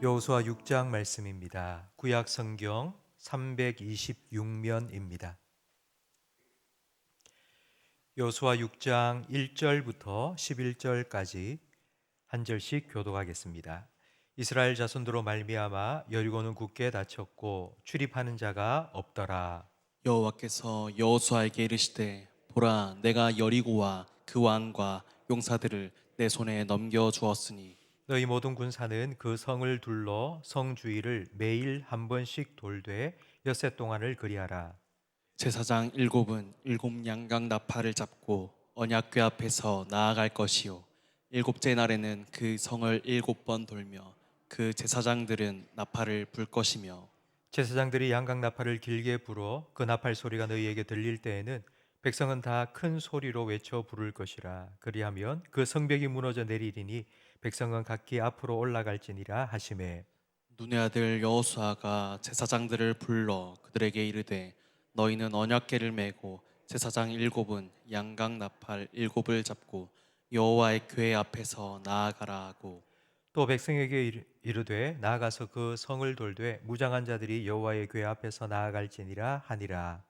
여호수아 6장 말씀입니다. 구약 성경 326면입니다. 여호수아 6장 1절부터 11절까지 한 절씩 교독하겠습니다. 이스라엘 자손들로 말미암아 여리고는 굳게 닫혔고 출입하는 자가 없더라. 여호와께서 여호수아에게 이르시되 보라 내가 여리고와 그 왕과 용사들을 내 손에 넘겨 주었으니 너희 모든 군사는 그 성을 둘러 성 주위를 매일 한 번씩 돌되 엿새 동안을 그리하라. 제사장 일곱은 일곱 양각 나팔을 잡고 언약궤 앞에서 나아갈 것이요 일곱째 날에는 그 성을 일곱 번 돌며 그 제사장들은 나팔을 불 것이며 제사장들이 양각 나팔을 길게 불어 그 나팔 소리가 너희에게 들릴 때에는 백성은 다 큰 소리로 외쳐 부를 것이라. 그리하면 그 성벽이 무너져 내리리니 백성은 각기 앞으로 올라갈지니라 하시매. 눈의 아들 여호수아가 제사장들을 불러 그들에게 이르되 너희는 언약궤를 메고 제사장 일곱은 양각 나팔 일곱을 잡고 여호와의 궤 앞에서 나아가라 하고 또 백성에게 이르되 나아가서 그 성을 돌되 무장한 자들이 여호와의 궤 앞에서 나아갈지니라 하니라.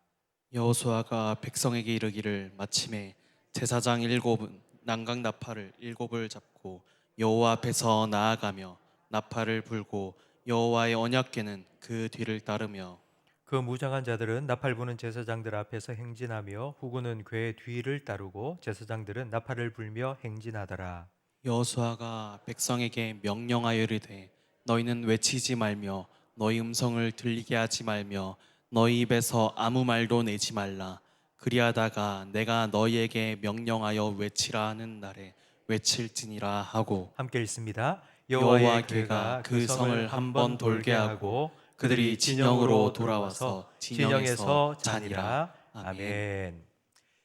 여호수아가 백성에게 이르기를 마침에 제사장 일곱은 양각 나팔을 일곱을 잡고 여호와 앞에서 나아가며 나팔을 불고 여호와의 언약궤는 그 뒤를 따르며 그 무장한 자들은 나팔 부는 제사장들 앞에서 행진하며 후군은 궤 뒤를 따르고 제사장들은 나팔을 불며 행진하더라. 여호수아가 백성에게 명령하여 이르되 너희는 외치지 말며 너희 음성을 들리게 하지 말며 너희 입에서 아무 말도 내지 말라. 그리하다가 내가 너희에게 명령하여 외치라 하는 날에 외칠지니라 하고 함께 읽습니다. 여호와 여호와의 궤가 궤가 그 성을 한 번 돌게 하고 그들이 그들이 진영으로 돌아와서 진영에서 진영에서 자니라. 자니라. 아멘. 아멘.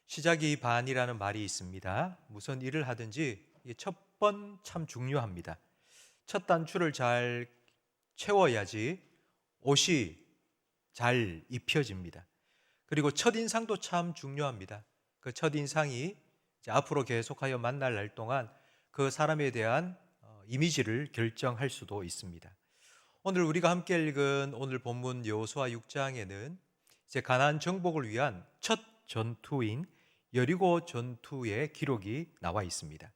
시작이 반이라는 말이 있습니다. 무슨 일을 하든지 첫 번 참 중요합니다. 첫 단추를 잘 채워야지 옷이 잘 입혀집니다. 그리고 첫 인상도 참 중요합니다. 그 첫 인상이 앞으로 계속하여 만날 날 동안 그 사람에 대한 이미지를 결정할 수도 있습니다. 오늘 우리가 함께 읽은 오늘 본문 여호수아 6장에는 이제 가나안 정복을 위한 첫 전투인 여리고 전투의 기록이 나와 있습니다.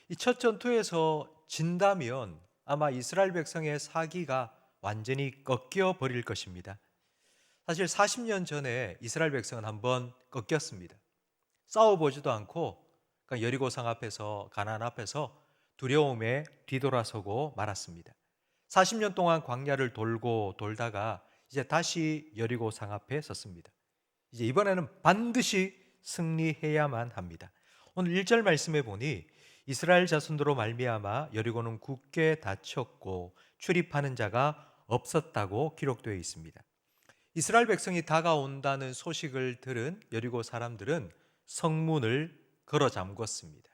이 첫 전투에서 진다면 아마 이스라엘 백성의 사기가 완전히 꺾여 버릴 것입니다. 사실 40년 전에 이스라엘 백성은 한번 꺾였습니다. 싸워보지도 않고 여리고성 앞에서 가나안 앞에서 두려움에 뒤돌아서고 말았습니다. 40년 동안 광야를 돌고 돌다가 이제 다시 여리고성 앞에 섰습니다. 이제 이번에는 반드시 승리해야만 합니다. 오늘 1절 말씀에 보니 이스라엘 자손들로 말미암아 여리고는 굳게 닫혔고 출입하는 자가 없었다고 기록되어 있습니다. 이스라엘 백성이 다가온다는 소식을 들은 여리고 사람들은 성문을 걸어 잠궜습니다.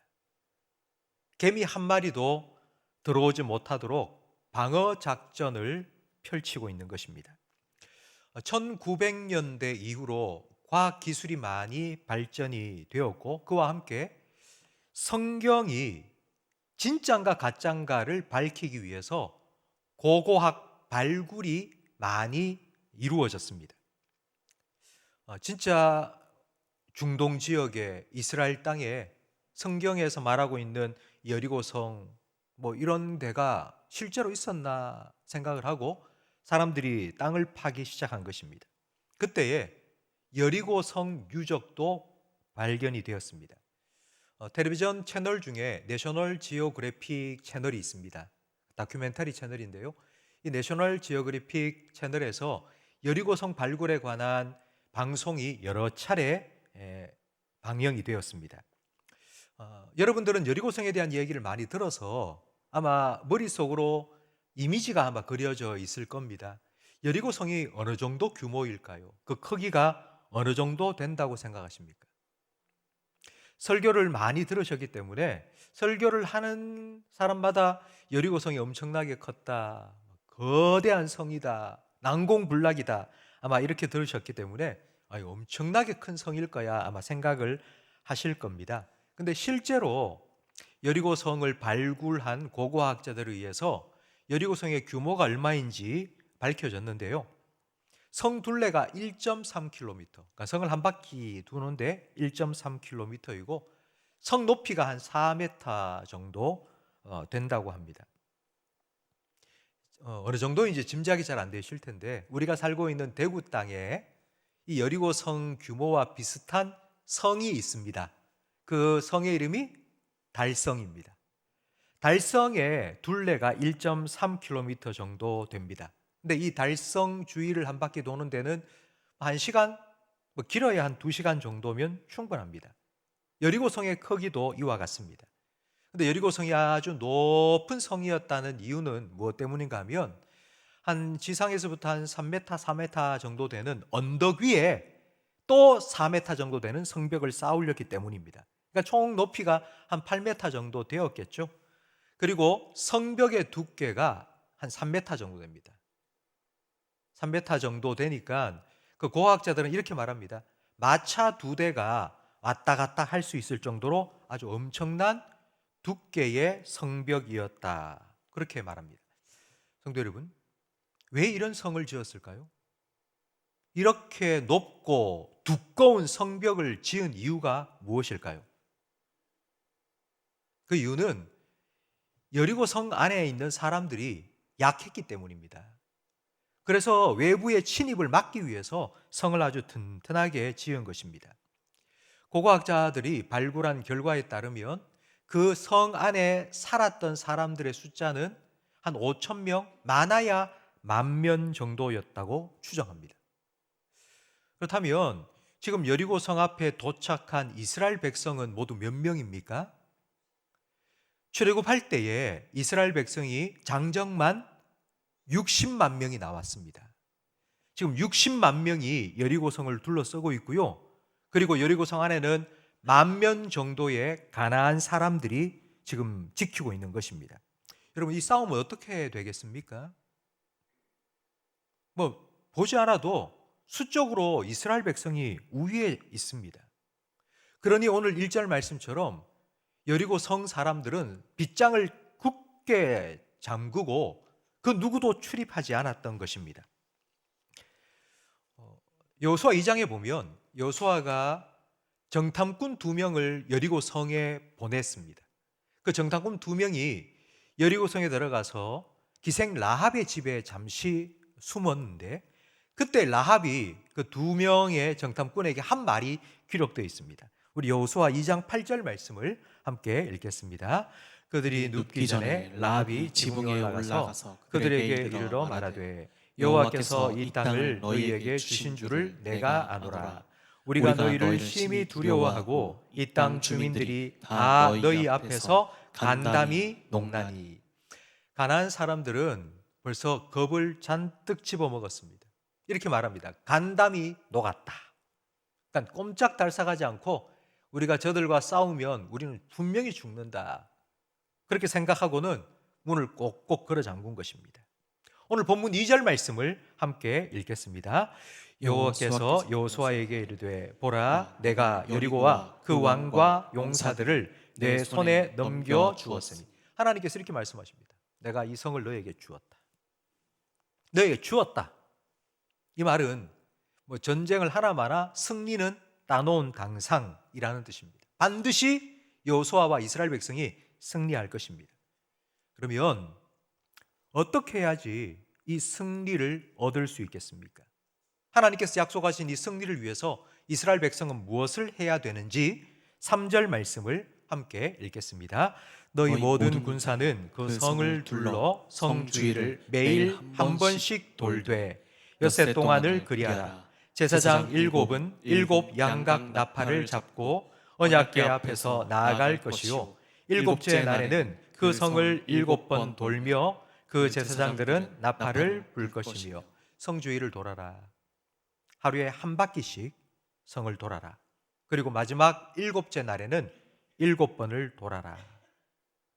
개미 한 마리도 들어오지 못하도록 방어 작전을 펼치고 있는 것입니다. 1900년대 이후로 과학 기술이 많이 발전이 되었고 그와 함께 성경이 진짜인가 가짜인가를 밝히기 위해서 고고학 발굴이 많이 이루어졌습니다. 진짜 중동 지역의 이스라엘 땅에 성경에서 말하고 있는 여리고성 이런 데가 실제로 있었나 생각을 하고 사람들이 땅을 파기 시작한 것입니다. 그때에 여리고성 유적도 발견이 되었습니다. 텔레비전 채널 중에 내셔널 지오그래픽 채널이 있습니다. 다큐멘터리 채널인데요. 이 내셔널 지오그래픽 채널에서 여리고성 발굴에 관한 방송이 여러 차례 방영이 되었습니다. 여러분들은 여리고성에 대한 얘기를 많이 들어서 아마 머릿속으로 이미지가 아마 그려져 있을 겁니다. 여리고성이 어느 정도 규모일까요? 그 크기가 어느 정도 된다고 생각하십니까? 설교를 많이 들으셨기 때문에 설교를 하는 사람마다 여리고성이 엄청나게 컸다, 거대한 성이다, 난공불락이다 아마 이렇게 들으셨기 때문에 엄청나게 큰 성일 거야 아마 생각을 하실 겁니다. 근데 실제로 여리고성을 발굴한 고고학자들에 의해서 여리고성의 규모가 얼마인지 밝혀졌는데요. 성 둘레가 1.3km, 그러니까 성을 한 바퀴 두는데 1.3km이고 성 높이가 한 4m 정도 된다고 합니다. 어느 정도인지 짐작이 잘 안 되실 텐데 우리가 살고 있는 대구 땅에 이 여리고성 규모와 비슷한 성이 있습니다. 그 성의 이름이 달성입니다. 달성의 둘레가 1.3km 정도 됩니다. 근데 이 달성 주위를 한 바퀴 도는 데는 1시간, 길어야 한 2시간 정도면 충분합니다. 여리고성의 크기도 이와 같습니다. 근데 여리고성이 아주 높은 성이었다는 이유는 무엇 때문인가 하면 한 지상에서부터 한 3m, 4m 정도 되는 언덕 위에 또 4m 정도 되는 성벽을 쌓으렸기 때문입니다. 그러니까 총 높이가 한 8m 정도 되었겠죠. 그리고 성벽의 두께가 한 3m 정도 됩니다. 3m 정도 되니까 그 고학자들은 이렇게 말합니다. 마차 2대가 왔다 갔다 할 수 있을 정도로 아주 엄청난 두께의 성벽이었다. 그렇게 말합니다. 성도 여러분, 왜 이런 성을 지었을까요? 이렇게 높고 두꺼운 성벽을 지은 이유가 무엇일까요? 그 이유는 여리고 성 안에 있는 사람들이 약했기 때문입니다. 그래서 외부의 침입을 막기 위해서 성을 아주 튼튼하게 지은 것입니다. 고고학자들이 발굴한 결과에 따르면 그 성 안에 살았던 사람들의 숫자는 한 5,000명, 많아야 10,000명 정도였다고 추정합니다. 그렇다면 지금 여리고 성 앞에 도착한 이스라엘 백성은 모두 몇 명입니까? 출애굽할 때에 이스라엘 백성이 장정만 60만 명이 나왔습니다. 지금 60만 명이 여리고성을 둘러싸고 있고요. 그리고 여리고성 안에는 10,000명 정도의 가나안 사람들이 지금 지키고 있는 것입니다. 여러분, 이 싸움은 어떻게 되겠습니까? 보지 않아도 수적으로 이스라엘 백성이 우위에 있습니다. 그러니 오늘 1절 말씀처럼 여리고 성 사람들은 빗장을 굳게 잠그고 그 누구도 출입하지 않았던 것입니다. 여호수아 2장에 보면 여호수아가 정탐꾼 2명을 여리고 성에 보냈습니다. 그 정탐꾼 2명이 여리고 성에 들어가서 기생 라합의 집에 잠시 숨었는데 그때 라합이 그 2명의 정탐꾼에게 한 말이 기록되어 있습니다. 우리 여호수아 2장 8절 말씀을 함께 읽겠습니다. 그들이 눕기 전에 라합이 지붕에 올라가서 그들에게 이르러 말하되 여호와께서 이 땅을 너희에게 주신 줄을 내가 아노라. 우리가 너희를 심히 두려워하고 이 땅 주민들이 다 너희 앞에서 간담이 녹나니. 가나안 사람들은 벌써 겁을 잔뜩 집어먹었습니다. 이렇게 말합니다. 간담이 녹았다. 그러니까 꼼짝달싹하지 않고 우리가 저들과 싸우면 우리는 분명히 죽는다. 그렇게 생각하고는 문을 꼭꼭 걸어 잠근 것입니다. 오늘 본문 2절 말씀을 함께 읽겠습니다. 여호와께서 여호수아에게 이르되 보라 내가 여리고와 그 왕과 용사들을 내 손에 넘겨 주었으니. 하나님께서 이렇게 말씀하십니다. 내가 이 성을 너에게 주었다. 너에게 주었다. 이 말은 전쟁을 하나마나 승리는 따놓은 당상이라는 뜻입니다. 반드시 여호수아와 이스라엘 백성이 승리할 것입니다. 그러면 어떻게 해야지 이 승리를 얻을 수 있겠습니까? 하나님께서 약속하신 이 승리를 위해서 이스라엘 백성은 무엇을 해야 되는지 3절 말씀을 함께 읽겠습니다. 너희 모든 군사는 그 성을 둘러 성 주위를 매일 한 번씩 돌되 엿새 동안을 그리하라. 제사장 7은 7 양각 나팔을 잡고 언약궤 앞에서 나아갈 것이요 7째 날에는 그 성을 7번 돌며 그 제사장들은 나팔을 불 것이며 성 주위를 돌아라. 하루에 한 바퀴씩 성을 돌아라. 그리고 마지막 7째 날에는 7번을 돌아라.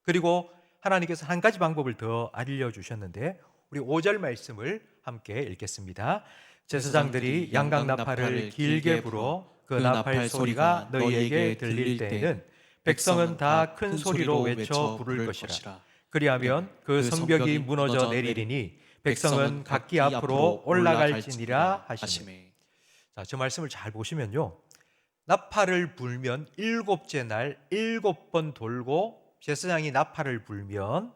그리고 하나님께서 한 가지 방법을 더 알려주셨는데 우리 5절 말씀을 함께 읽겠습니다. 제사장들이 양각 나팔을 길게 불어 그 나팔 소리가 너희에게 들릴 때에는 백성은 다 큰 소리로 외쳐 부를 것이라. 그리하면 그 성벽이 무너져 내리리니 백성은 각기 앞으로 올라갈지니라 하시매. 자, 저 말씀을 잘 보시면요, 나팔을 불면 7째 날 7번 돌고 제사장이 나팔을 불면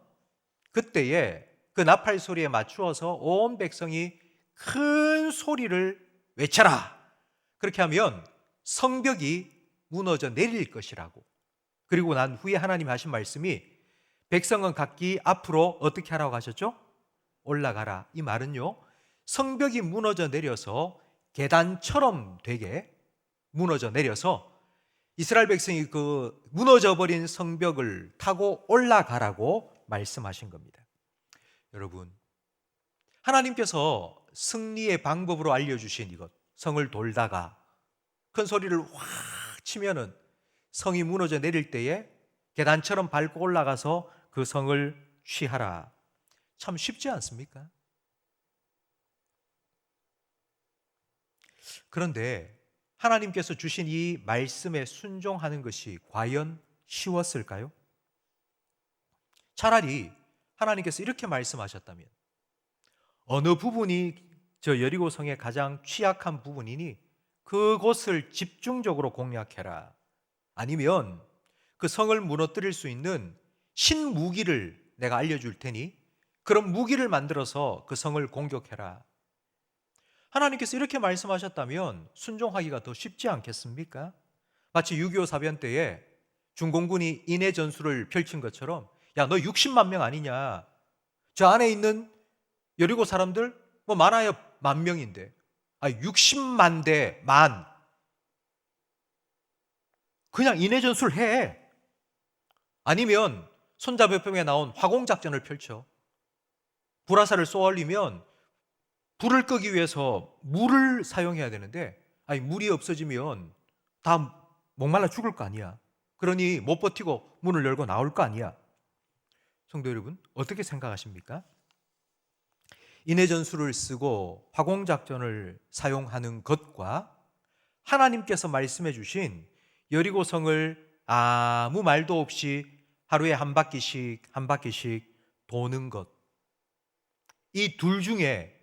그때에 그 나팔 소리에 맞추어서 온 백성이 큰 소리를 외쳐라. 그렇게 하면 성벽이 무너져 내릴 것이라고. 그리고 난 후에 하나님이 하신 말씀이 백성은 각기 앞으로 어떻게 하라고 하셨죠? 올라가라. 이 말은요, 성벽이 무너져 내려서 계단처럼 되게 무너져 내려서 이스라엘 백성이 그 무너져 버린 성벽을 타고 올라가라고 말씀하신 겁니다. 여러분, 하나님께서 승리의 방법으로 알려주신 이것, 성을 돌다가 큰 소리를 확 치면은 성이 무너져 내릴 때에 계단처럼 밟고 올라가서 그 성을 취하라. 참 쉽지 않습니까? 그런데 하나님께서 주신 이 말씀에 순종하는 것이 과연 쉬웠을까요? 차라리 하나님께서 이렇게 말씀하셨다면, 어느 부분이 저 여리고성의 가장 취약한 부분이니 그곳을 집중적으로 공략해라. 아니면 그 성을 무너뜨릴 수 있는 신무기를 내가 알려줄 테니 그런 무기를 만들어서 그 성을 공격해라. 하나님께서 이렇게 말씀하셨다면 순종하기가 더 쉽지 않겠습니까? 마치 6.25 사변 때에 중공군이 인해 전술을 펼친 것처럼, 야, 너 60만 명 아니냐? 저 안에 있는 여리고 사람들 뭐 많아야 10,000명인데 60만 대 만, 그냥 인해 전술 해. 아니면 손자병에 나온 화공작전을 펼쳐. 불화살을 쏘아올리면 불을 끄기 위해서 물을 사용해야 되는데 물이 없어지면 다 목말라 죽을 거 아니야. 그러니 못 버티고 문을 열고 나올 거 아니야. 성도 여러분, 어떻게 생각하십니까? 인해 전술을 쓰고 화공작전을 사용하는 것과 하나님께서 말씀해 주신 여리고성을 아무 말도 없이 하루에 한 바퀴씩 한 바퀴씩 도는 것, 이 둘 중에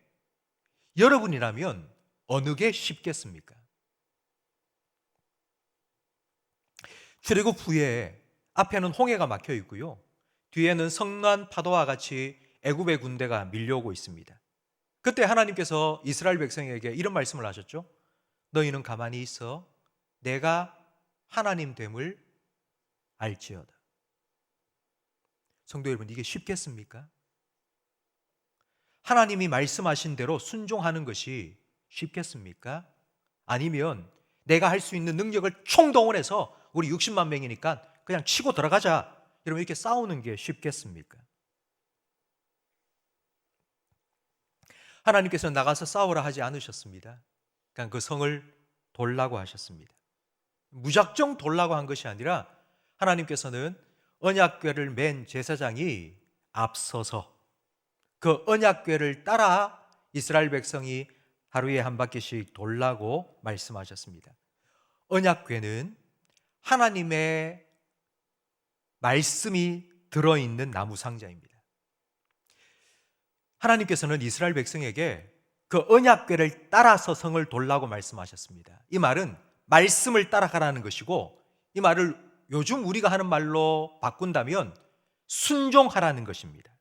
여러분이라면 어느 게 쉽겠습니까? 출애굽 후에 앞에는 홍해가 막혀 있고요, 뒤에는 성난 파도와 같이 애굽의 군대가 밀려오고 있습니다. 그때 하나님께서 이스라엘 백성에게 이런 말씀을 하셨죠. 너희는 가만히 있어 내가 하나님 됨을 알지어다. 성도 여러분, 이게 쉽겠습니까? 하나님이 말씀하신 대로 순종하는 것이 쉽겠습니까? 아니면 내가 할 수 있는 능력을 총동원해서 우리 60만 명이니까 그냥 치고 들어가자, 이러면 이렇게 싸우는 게 쉽겠습니까? 하나님께서 나가서 싸우라 하지 않으셨습니다. 그냥 그 성을 돌라고 하셨습니다. 무작정 돌라고 한 것이 아니라 하나님께서는 언약궤를 맨 제사장이 앞서서 그 언약궤를 따라 이스라엘 백성이 하루에 한 바퀴씩 돌라고 말씀하셨습니다. 언약궤는 하나님의 말씀이 들어있는 나무 상자입니다. 하나님께서는 이스라엘 백성에게 그 언약궤를 따라서 성을 돌라고 말씀하셨습니다. 이 말은 말씀을 따라가라는 것이고, 이 말을 요즘 우리가 하는 말로 바꾼다면 순종하라는 것입니다.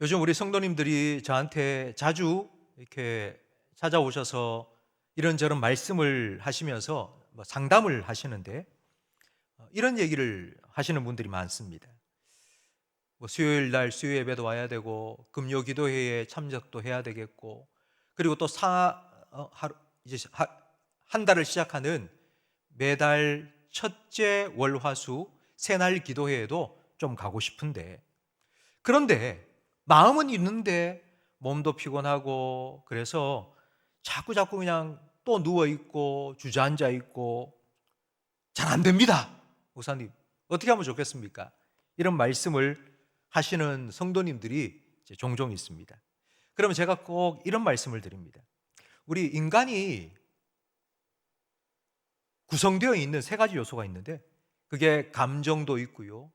요즘 우리 성도님들이 저한테 자주 이렇게 찾아오셔서 이런저런 말씀을 하시면서 상담을 하시는데, 이런 얘기를 하시는 분들이 많습니다. 수요일 날 수요 예배도 와야 되고, 금요 기도회에 참석도 해야 되겠고, 그리고 또 한 달을 시작하는 매달 첫째 월화수 새날 기도회에도 좀 가고 싶은데, 그런데 마음은 있는데 몸도 피곤하고 그래서 자꾸 그냥 또 누워있고 주저앉아 있고 잘 안 됩니다. 목사님, 어떻게 하면 좋겠습니까? 이런 말씀을 하시는 성도님들이 종종 있습니다. 그러면 제가 꼭 이런 말씀을 드립니다. 우리 인간이 구성되어 있는 3가지 요소가 있는데, 그게 감정도 있고요,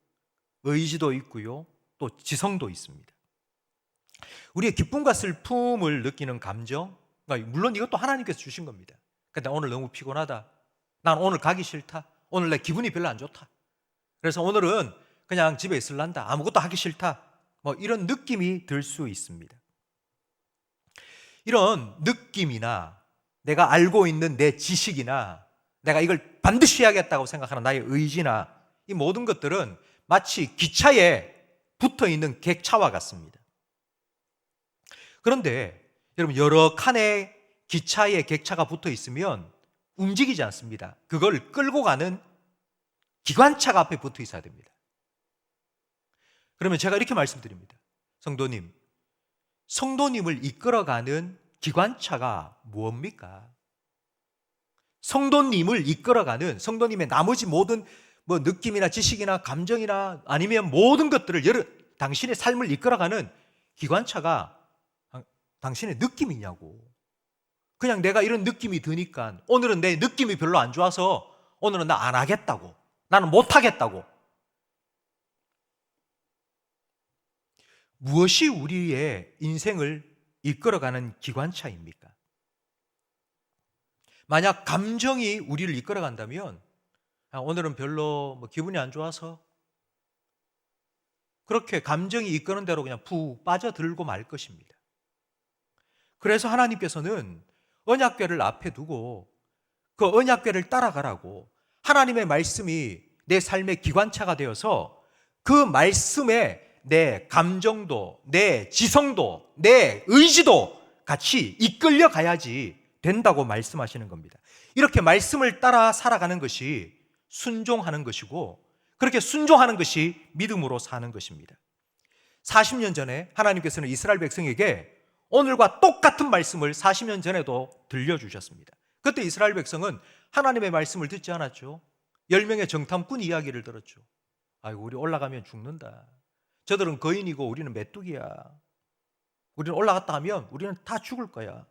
의지도 있고요. 또 지성도 있습니다. 우리의 기쁨과 슬픔을 느끼는 감정, 그러니까 물론 이것도 하나님께서 주신 겁니다. 근데 오늘 너무 피곤하다. 난 오늘 가기 싫다. 오늘 내 기분이 별로 안 좋다. 그래서 오늘은 그냥 집에 있을란다. 아무것도 하기 싫다. 뭐 이런 느낌이 들 수 있습니다. 이런 느낌이나 내가 알고 있는 내 지식이나 내가 이걸 반드시 해야겠다고 생각하는 나의 의지나 이 모든 것들은 마치 기차에 붙어 있는 객차와 같습니다. 그런데 여러분, 여러 칸의 기차에 객차가 붙어 있으면 움직이지 않습니다. 그걸 끌고 가는 기관차가 앞에 붙어 있어야 됩니다. 그러면 제가 이렇게 말씀드립니다. 성도님을 이끌어가는 기관차가 무엇입니까? 성도님을 이끌어가는 성도님의 나머지 모든 느낌이나 지식이나 감정이나 아니면 모든 것들을 당신의 삶을 이끌어가는 기관차가 당신의 느낌이냐고. 그냥 내가 이런 느낌이 드니까 오늘은 내 느낌이 별로 안 좋아서 오늘은 나 안 하겠다고, 나는 못 하겠다고. 무엇이 우리의 인생을 이끌어가는 기관차입니까? 만약 감정이 우리를 이끌어간다면 오늘은 별로 기분이 안 좋아서 그렇게 감정이 이끄는 대로 그냥 푹 빠져들고 말 것입니다. 그래서 하나님께서는 언약궤를 앞에 두고 그 언약궤를 따라가라고, 하나님의 말씀이 내 삶의 기관차가 되어서 그 말씀에 내 감정도, 내 지성도, 내 의지도 같이 이끌려 가야지 된다고 말씀하시는 겁니다. 이렇게 말씀을 따라 살아가는 것이 순종하는 것이고, 그렇게 순종하는 것이 믿음으로 사는 것입니다. 40년 전에 하나님께서는 이스라엘 백성에게 오늘과 똑같은 말씀을 40년 전에도 들려주셨습니다. 그때 이스라엘 백성은 하나님의 말씀을 듣지 않았죠. 10명의 정탐꾼 이야기를 들었죠. 아이고, 우리 올라가면 죽는다. 저들은 거인이고 우리는 메뚜기야. 우리는 올라갔다 하면 우리는 다 죽을 거야.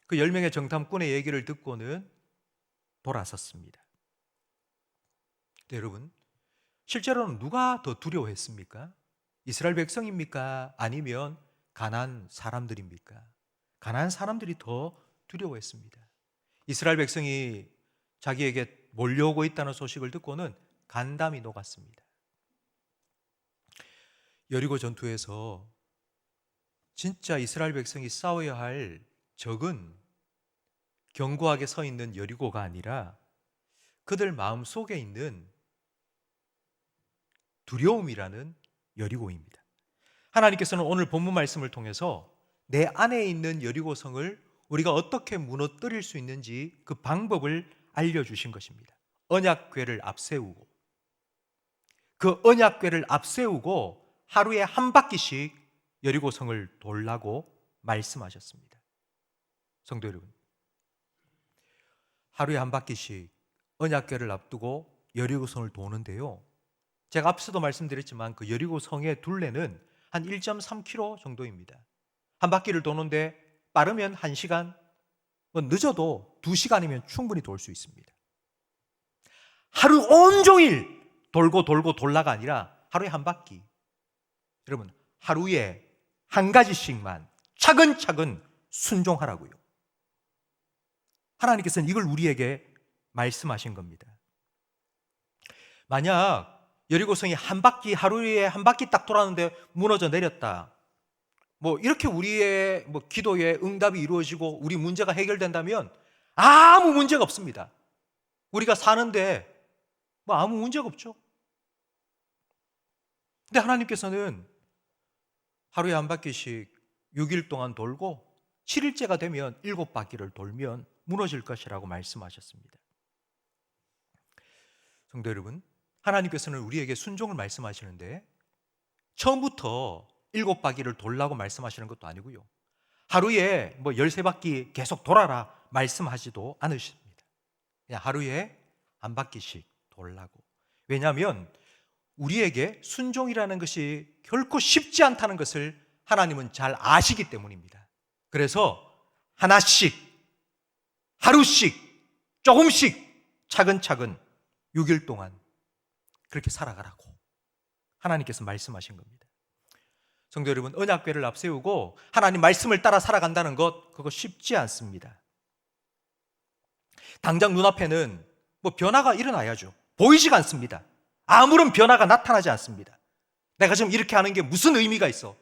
그 10명의 정탐꾼의 얘기를 듣고는 돌아섰습니다. 여러분, 실제로는 누가 더 두려워했습니까? 이스라엘 백성입니까? 아니면 가나안 사람들입니까? 가나안 사람들이 더 두려워했습니다. 이스라엘 백성이 자기에게 몰려오고 있다는 소식을 듣고는 간담이 녹았습니다. 여리고 전투에서 진짜 이스라엘 백성이 싸워야 할 적은 견고하게 서 있는 여리고가 아니라 그들 마음 속에 있는 두려움이라는 여리고입니다. 하나님께서는 오늘 본문 말씀을 통해서 내 안에 있는 여리고성을 우리가 어떻게 무너뜨릴 수 있는지 그 방법을 알려주신 것입니다. 언약궤를 앞세우고, 그 언약궤를 앞세우고 하루에 한 바퀴씩 여리고성을 돌라고 말씀하셨습니다. 성도 여러분, 하루에 한 바퀴씩 언약궤를 앞두고 여리고성을 도는데요, 제가 앞서도 말씀드렸지만 그 여리고성의 둘레는 한 1.3km 정도입니다. 한 바퀴를 도는데 빠르면 1시간, 늦어도 2시간이면 충분히 돌 수 있습니다. 하루 온종일 돌고 돌라가 아니라 하루에 한 바퀴. 여러분, 하루에 한 가지씩만 차근차근 순종하라고요. 하나님께서는 이걸 우리에게 말씀하신 겁니다. 만약 여리고성이 한 바퀴, 하루에 한 바퀴 딱 돌았는데 무너져 내렸다, 이렇게 우리의 기도에 응답이 이루어지고 우리 문제가 해결된다면 아무 문제가 없습니다. 우리가 사는데 아무 문제가 없죠. 근데 하나님께서는 하루에 한 바퀴씩 6일 동안 돌고 7일째가 되면 7바퀴를 돌면 무너질 것이라고 말씀하셨습니다. 성도 여러분, 하나님께서는 우리에게 순종을 말씀하시는데 처음부터 7바퀴를 돌라고 말씀하시는 것도 아니고요, 하루에 13바퀴 계속 돌아라 말씀하지도 않으십니다. 그냥 하루에 한 바퀴씩 돌라고. 왜냐하면 우리에게 순종이라는 것이 결코 쉽지 않다는 것을 하나님은 잘 아시기 때문입니다. 그래서 하나씩, 하루씩, 조금씩 차근차근 6일 동안 그렇게 살아가라고. 하나님께서 말씀하신 겁니다. 성도 여러분, 언약궤를 앞세우고 하나님 말씀을 따라 살아간다는 것, 그거 쉽지 않습니다. 당장 눈앞에는 뭐 변화가 일어나야죠. 보이지가 않습니다. 아무런 변화가 나타나지 않습니다. 내가 지금 이렇게 하는 게 무슨 의미가 있어?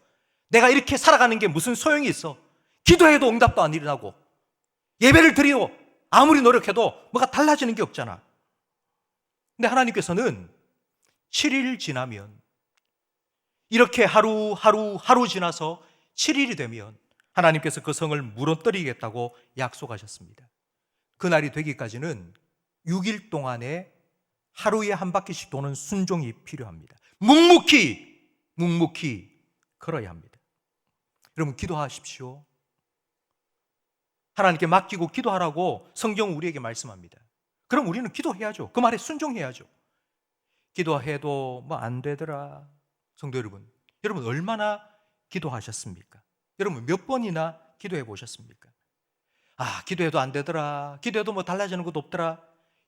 내가 이렇게 살아가는 게 무슨 소용이 있어? 기도해도 응답도 안 일어나고, 예배를 드리고 아무리 노력해도 뭐가 달라지는 게 없잖아. 근데 하나님께서는 7일 지나면, 이렇게 하루 지나서 7일이 되면 하나님께서 그 성을 무너뜨리겠다고 약속하셨습니다. 그날이 되기까지는 6일 동안에 하루에 한 바퀴씩 도는 순종이 필요합니다. 묵묵히 걸어야 합니다. 여러분, 기도하십시오. 하나님께 맡기고 기도하라고 성경은 우리에게 말씀합니다. 그럼 우리는 기도해야죠. 그 말에 순종해야죠. 기도해도 뭐 안 되더라. 성도 여러분, 여러분 얼마나 기도하셨습니까? 여러분 몇 번이나 기도해 보셨습니까? 기도해도 안 되더라. 기도해도 뭐 달라지는 것도 없더라.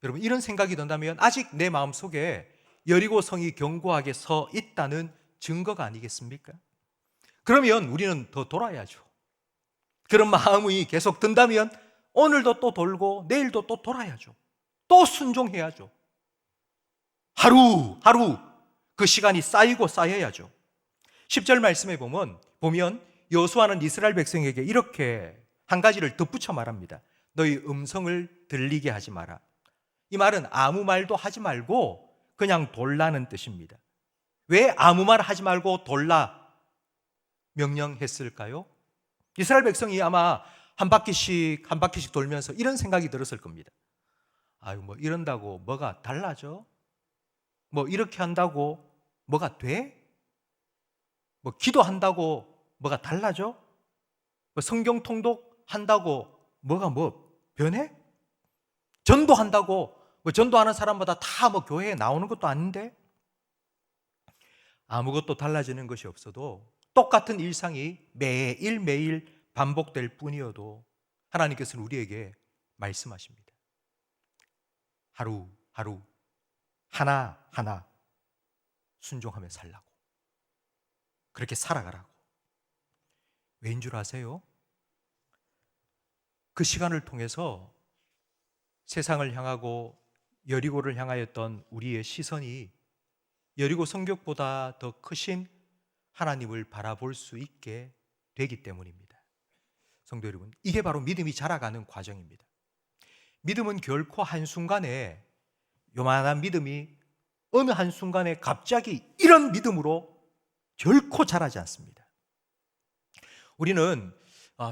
여러분, 이런 생각이 든다면 아직 내 마음속에 여리고 성이 견고하게 서 있다는 증거가 아니겠습니까? 그러면 우리는 더 돌아야죠. 그런 마음이 계속 든다면 오늘도 또 돌고 내일도 또 돌아야죠. 또 순종해야죠. 하루 그 시간이 쌓이고 쌓여야죠. 10절 말씀에 보면 여호수아는 이스라엘 백성에게 이렇게 한 가지를 덧붙여 말합니다. 너희 음성을 들리게 하지 마라. 이 말은 아무 말도 하지 말고 그냥 돌라는 뜻입니다. 왜 아무 말 하지 말고 돌라 명령했을까요? 이스라엘 백성이 아마 한 바퀴씩 돌면서 이런 생각이 들었을 겁니다. 뭐 이런다고 뭐가 달라져? 뭐 이렇게 한다고 뭐가 돼? 뭐 기도한다고 뭐가 달라져? 뭐 성경 통독한다고 뭐가 변해? 전도한다고 뭐 전도하는 사람마다 다 뭐 교회에 나오는 것도 아닌데? 아무것도 달라지는 것이 없어도 똑같은 일상이 매일매일 반복될 뿐이어도 하나님께서는 우리에게 말씀하십니다. 하루 하나 순종하며 살라고, 그렇게 살아가라고. 왜인 줄 아세요? 그 시간을 통해서 세상을 향하고 여리고를 향하였던 우리의 시선이 여리고 성벽보다 더 크신 하나님을 바라볼 수 있게 되기 때문입니다. 성도 여러분, 이게 바로 믿음이 자라가는 과정입니다. 믿음은 결코 한순간에, 요만한 믿음이 어느 한순간에 갑자기 이런 믿음으로 결코 자라지 않습니다. 우리는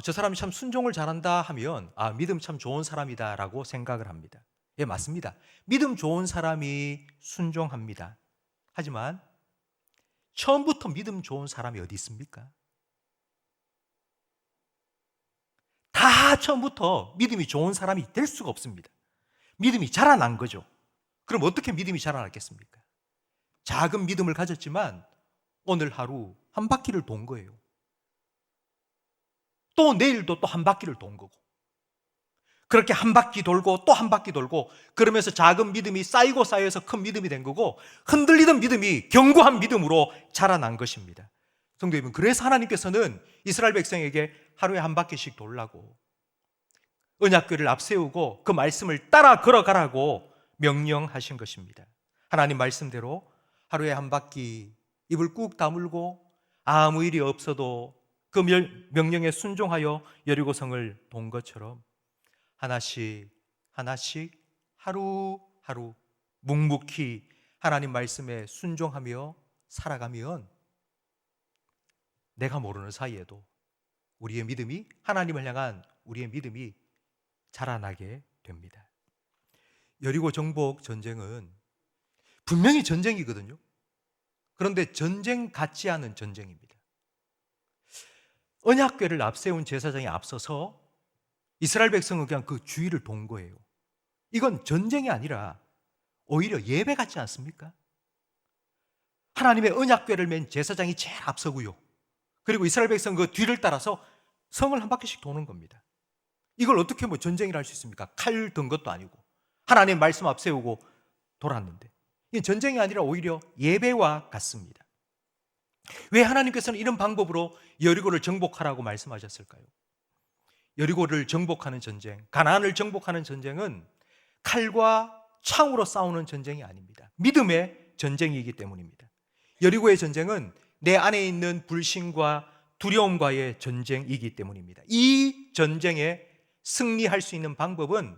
저 사람이 참 순종을 잘한다 하면 믿음 참 좋은 사람이다 라고 생각을 합니다. 예, 맞습니다. 믿음 좋은 사람이 순종합니다. 하지만 처음부터 믿음 좋은 사람이 어디 있습니까? 다 처음부터 믿음이 좋은 사람이 될 수가 없습니다. 믿음이 자라난 거죠. 그럼 어떻게 믿음이 자라났겠습니까? 작은 믿음을 가졌지만 오늘 하루 한 바퀴를 돈 거예요. 또 내일도 또 한 바퀴를 돈 거고, 그렇게 한 바퀴 돌고 또 한 바퀴 돌고, 그러면서 작은 믿음이 쌓이고 쌓여서 큰 믿음이 된 거고, 흔들리던 믿음이 견고한 믿음으로 자라난 것입니다. 성도 여러분, 그래서 하나님께서는 이스라엘 백성에게 하루에 한 바퀴씩 돌라고, 언약궤를 앞세우고 그 말씀을 따라 걸어가라고 명령하신 것입니다. 하나님 말씀대로 하루에 한 바퀴 입을 꾹 다물고 아무 일이 없어도 그 명령에 순종하여 여리고성을 돈 것처럼 하나씩 하루 묵묵히 하나님 말씀에 순종하며 살아가면 내가 모르는 사이에도 우리의 믿음이, 하나님을 향한 우리의 믿음이 자라나게 됩니다. 여리고 정복 전쟁은 분명히 전쟁이거든요. 그런데 전쟁 같지 않은 전쟁입니다. 언약궤를 앞세운 제사장이 앞서서 이스라엘 백성은 그냥 그 주위를 돈 거예요. 이건 전쟁이 아니라 오히려 예배 같지 않습니까? 하나님의 언약궤를 맨 제사장이 제일 앞서고요, 그리고 이스라엘 백성 그 뒤를 따라서 성을 한 바퀴씩 도는 겁니다. 이걸 어떻게 전쟁이라 할 수 있습니까? 칼 든 것도 아니고 하나님의 말씀 앞세우고 돌았는데, 이게 전쟁이 아니라 오히려 예배와 같습니다. 왜 하나님께서는 이런 방법으로 여리고를 정복하라고 말씀하셨을까요? 여리고를 정복하는 전쟁, 가나안을 정복하는 전쟁은 칼과 창으로 싸우는 전쟁이 아닙니다. 믿음의 전쟁이기 때문입니다. 여리고의 전쟁은 내 안에 있는 불신과 두려움과의 전쟁이기 때문입니다. 이 전쟁에 승리할 수 있는 방법은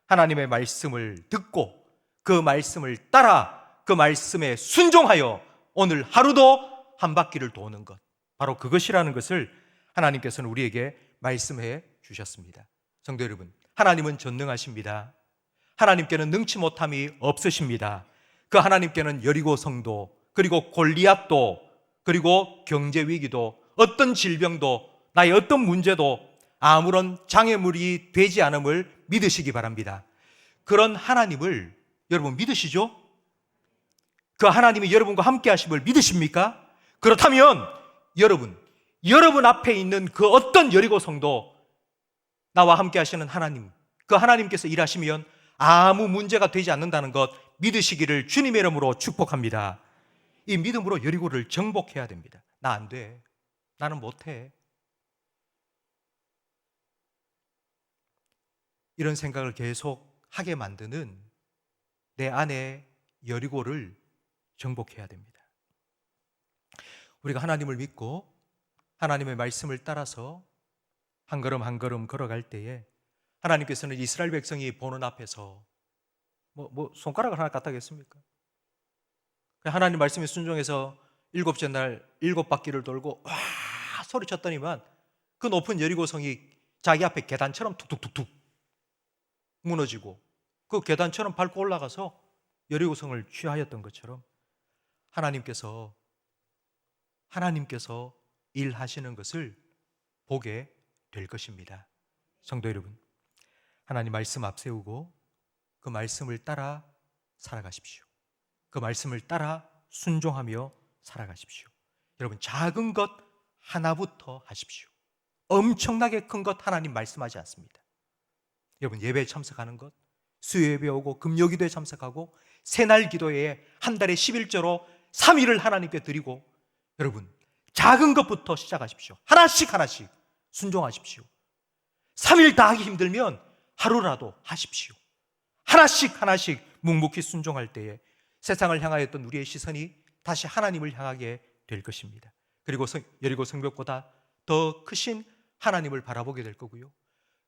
하나님의 말씀을 듣고 그 말씀을 따라 그 말씀에 순종하여 오늘 하루도 한 바퀴를 도는 것, 바로 그것이라는 것을 하나님께서는 우리에게 말씀해 주셨습니다. 성도 여러분, 하나님은 전능하십니다. 하나님께는 능치 못함이 없으십니다. 그 하나님께는 여리고 성도, 그리고 골리앗도, 그리고 경제 위기도, 어떤 질병도, 나의 어떤 문제도 아무런 장애물이 되지 않음을 믿으시기 바랍니다. 그런 하나님을 여러분 믿으시죠? 그 하나님이 여러분과 함께 하심을 믿으십니까? 그렇다면 여러분 앞에 있는 그 어떤 여리고 성도, 나와 함께 하시는 하나님, 그 하나님께서 일하시면 아무 문제가 되지 않는다는 것 믿으시기를 주님의 이름으로 축복합니다. 이 믿음으로 여리고를 정복해야 됩니다. 나 안 돼. 나는 못해. 이런 생각을 계속 하게 만드는 내 안에 여리고를 정복해야 됩니다. 우리가 하나님을 믿고 하나님의 말씀을 따라서 한 걸음 한 걸음 걸어갈 때에 하나님께서는 이스라엘 백성이 보는 앞에서 손가락을 하나 까딱했습니까? 하나님 말씀에 순종해서 일곱째 날 7바퀴를 돌고 와 소리쳤더니만 그 높은 여리고성이 자기 앞에 계단처럼 툭툭툭툭 무너지고 그 계단처럼 밟고 올라가서 여리고성을 취하였던 것처럼 하나님께서 일하시는 것을 보게 될 것입니다. 성도 여러분, 하나님 말씀 앞세우고 그 말씀을 따라 살아가십시오. 그 말씀을 따라 순종하며 살아가십시오. 여러분, 작은 것 하나부터 하십시오. 엄청나게 큰 것 하나님 말씀하지 않습니다. 여러분, 예배에 참석하는 것, 수요예배 오고 금요기도에 참석하고 새날 기도회에 한 달에 11조로 3일을 하나님께 드리고, 여러분 작은 것부터 시작하십시오. 하나씩 순종하십시오. 3일 다 하기 힘들면 하루라도 하십시오. 하나씩 묵묵히 순종할 때에 세상을 향하였던 우리의 시선이 다시 하나님을 향하게 될 것입니다. 그리고 여리고 성벽보다 더 크신 하나님을 바라보게 될 거고요,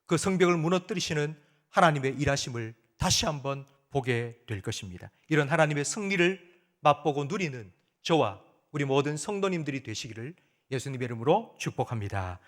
그 성벽을 무너뜨리시는 하나님의 일하심을 다시 한번 보게 될 것입니다. 이런 하나님의 승리를 맛보고 누리는 저와 우리 모든 성도님들이 되시기를 예수님의 이름으로 축복합니다.